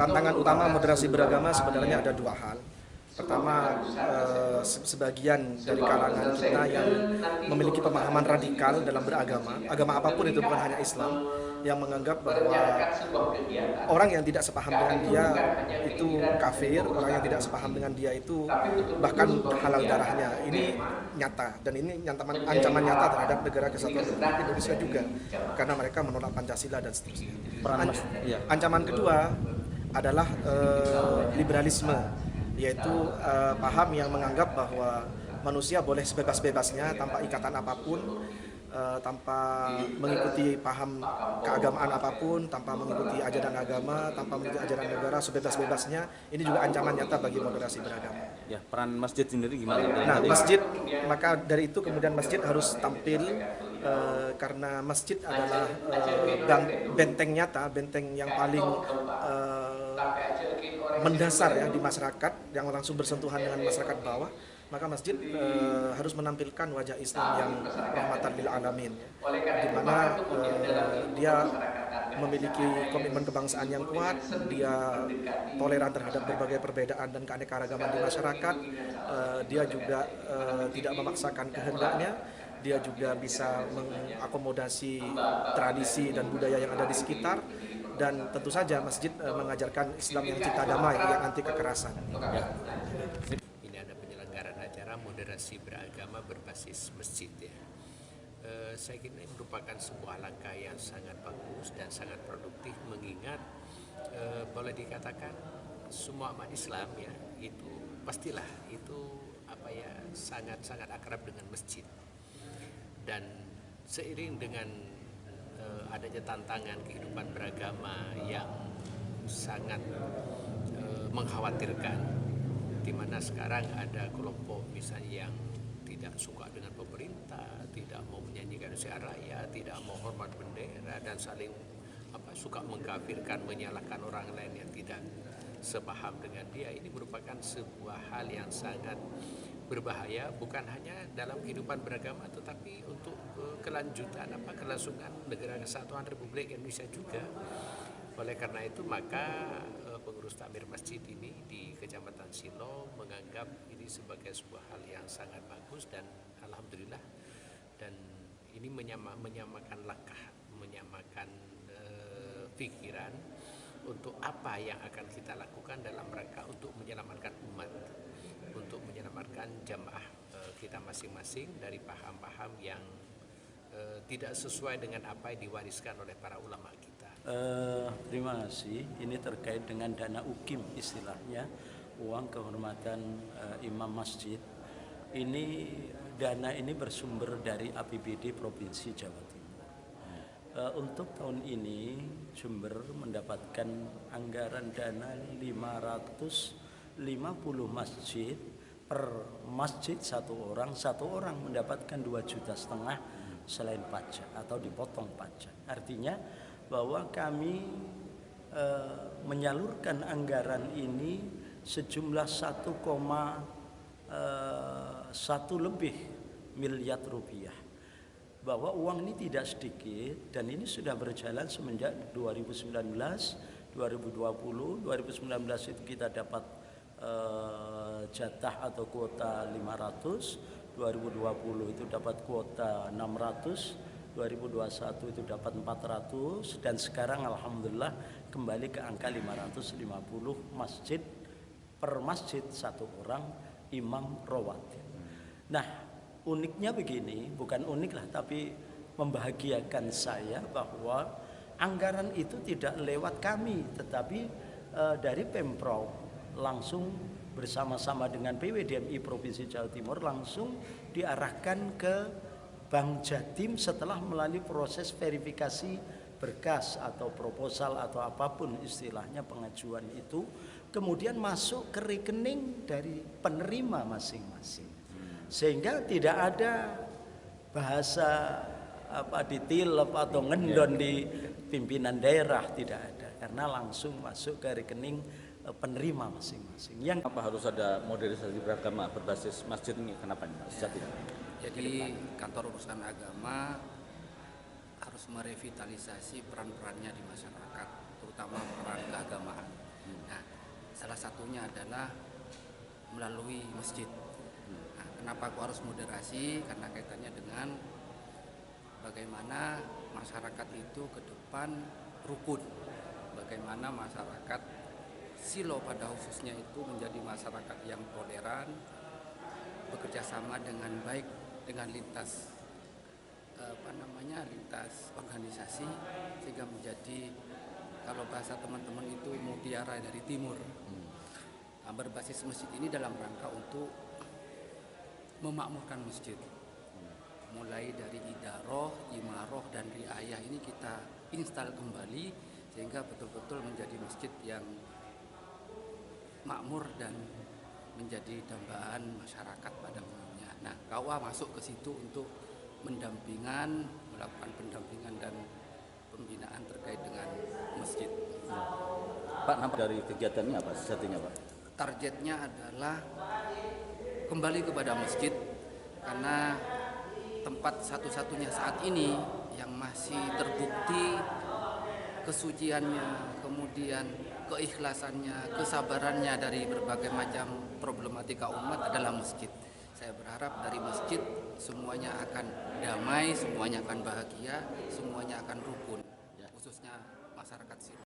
tantangan utama moderasi beragama sebenarnya ada dua hal. Pertama, sebagian dari kalangan kita yang memiliki pemahaman radikal dalam beragama, agama apapun itu, bukan hanya Islam, yang menganggap bahwa orang yang tidak sepaham dengan dia itu kafir, orang yang tidak sepaham dengan dia itu bahkan halal darahnya. Ini nyata, dan ini ancaman nyata terhadap negara kesatuan Republik Indonesia juga, karena mereka menolak Pancasila dan seterusnya. Ancaman kedua adalah liberalisme, yaitu paham yang menganggap bahwa manusia boleh sebebas-bebasnya tanpa ikatan apapun, tanpa mengikuti paham keagamaan apapun, tanpa mengikuti ajaran agama, tanpa mengikuti ajaran negara, sebebas-bebasnya. Ini juga ancaman nyata bagi moderasi beragama. Ya, peran masjid sendiri gimana? Nah, masjid, maka dari itu kemudian masjid harus tampil, karena masjid adalah benteng nyata, benteng yang paling mendasar ya di masyarakat, yang langsung bersentuhan dengan masyarakat bawah. Maka masjid harus menampilkan wajah Islam yang rahmatan lil alamin, di mana dia memiliki komitmen kebangsaan yang kuat, dia toleran terhadap berbagai perbedaan dan keanekaragaman di masyarakat, dia juga tidak memaksakan kehendaknya, dia juga bisa mengakomodasi tradisi dan budaya yang ada di sekitar, dan tentu saja masjid mengajarkan Islam yang cipta damai, yang anti kekerasan. Acara moderasi beragama berbasis masjid ya. Saya kira ini merupakan sebuah langkah yang sangat bagus dan sangat produktif, mengingat boleh dikatakan semua umat Islam ya itu pastilah itu sangat akrab dengan masjid, dan seiring dengan adanya tantangan kehidupan beragama yang sangat mengkhawatirkan, di mana sekarang ada kelompok misalnya yang tidak suka dengan pemerintah, tidak mau menyanyikan syiar raya, tidak mau hormat bendera, dan saling suka mengkafirkan, menyalahkan orang lain yang tidak sepaham dengan dia. Ini merupakan sebuah hal yang sangat berbahaya, bukan hanya dalam kehidupan beragama, tetapi untuk kelangsungan negara kesatuan Republik Indonesia juga. Oleh karena itu maka pengurus takmir masjid ini di Kecamatan Silo menganggap ini sebagai sebuah hal yang sangat bagus, dan alhamdulillah, dan ini menyamakan langkah, menyamakan pikiran untuk apa yang akan kita lakukan dalam rangka untuk menyelamatkan umat, untuk menyelamatkan jamaah kita masing-masing dari paham-paham yang tidak sesuai dengan apa yang diwariskan oleh para ulama kita. Terima kasih. Ini terkait dengan dana UKIM, istilahnya uang kehormatan imam masjid. Ini dana ini bersumber dari APBD Provinsi Jawa Timur. Untuk tahun ini Jember mendapatkan anggaran dana 550 masjid, per masjid satu orang mendapatkan 2,5 juta selain pajak atau dipotong pajak. Artinya bahwa kami menyalurkan anggaran ini sejumlah 1,1 lebih miliar rupiah. Bahwa uang ini tidak sedikit, dan ini sudah berjalan semenjak 2019, 2020. 2019 itu kita dapat jatah atau kuota 500, 2020 itu dapat kuota 600, 2021 itu dapat 400, dan sekarang alhamdulillah kembali ke angka 550 masjid, per masjid satu orang imam rawatib. Nah, uniknya begini, bukan unik lah, tapi membahagiakan saya bahwa anggaran itu tidak lewat kami, tetapi dari Pemprov langsung bersama-sama dengan PWDMI Provinsi Jawa Timur langsung diarahkan ke Bank Jatim setelah melalui proses verifikasi berkas atau proposal atau apapun istilahnya pengajuan itu, kemudian masuk ke rekening dari penerima masing-masing, sehingga tidak ada bahasa ditilep atau ngendon di pimpinan daerah, tidak ada, karena langsung masuk ke rekening penerima masing-masing. Yang apa harus ada modernisasi beragama berbasis masjid ini? Kenapa ini Mas Jatim? Jadi kantor urusan agama harus merevitalisasi peran-perannya di masyarakat, terutama peran keagamaan. satunya adalah melalui masjid. Nah, kenapa aku harus moderasi? Karena kaitannya dengan bagaimana masyarakat itu ke depan rukun, bagaimana masyarakat Silo pada khususnya itu menjadi masyarakat yang toleran, bekerja sama dengan baik dengan lintas lintas organisasi, sehingga menjadi, kalau bahasa teman-teman itu, mutiara dari timur. Nah, berbasis masjid ini dalam rangka untuk memakmurkan masjid, mulai dari idaroh, imaroh, dan riayah ini kita install kembali sehingga betul-betul menjadi masjid yang makmur dan menjadi dambaan masyarakat pada umumnya. Nah, KUA masuk ke situ untuk melakukan pendampingan dan pembinaan terkait dengan masjid. Pak, nampak dari kegiatannya apa sejatinya, Pak? Targetnya adalah kembali kepada masjid, karena tempat satu-satunya saat ini yang masih terbukti kesuciannya, kemudian keikhlasannya, kesabarannya dari berbagai macam problematika umat adalah masjid. Saya berharap dari masjid semuanya akan damai, semuanya akan bahagia, semuanya akan rukun, khususnya masyarakat Silo.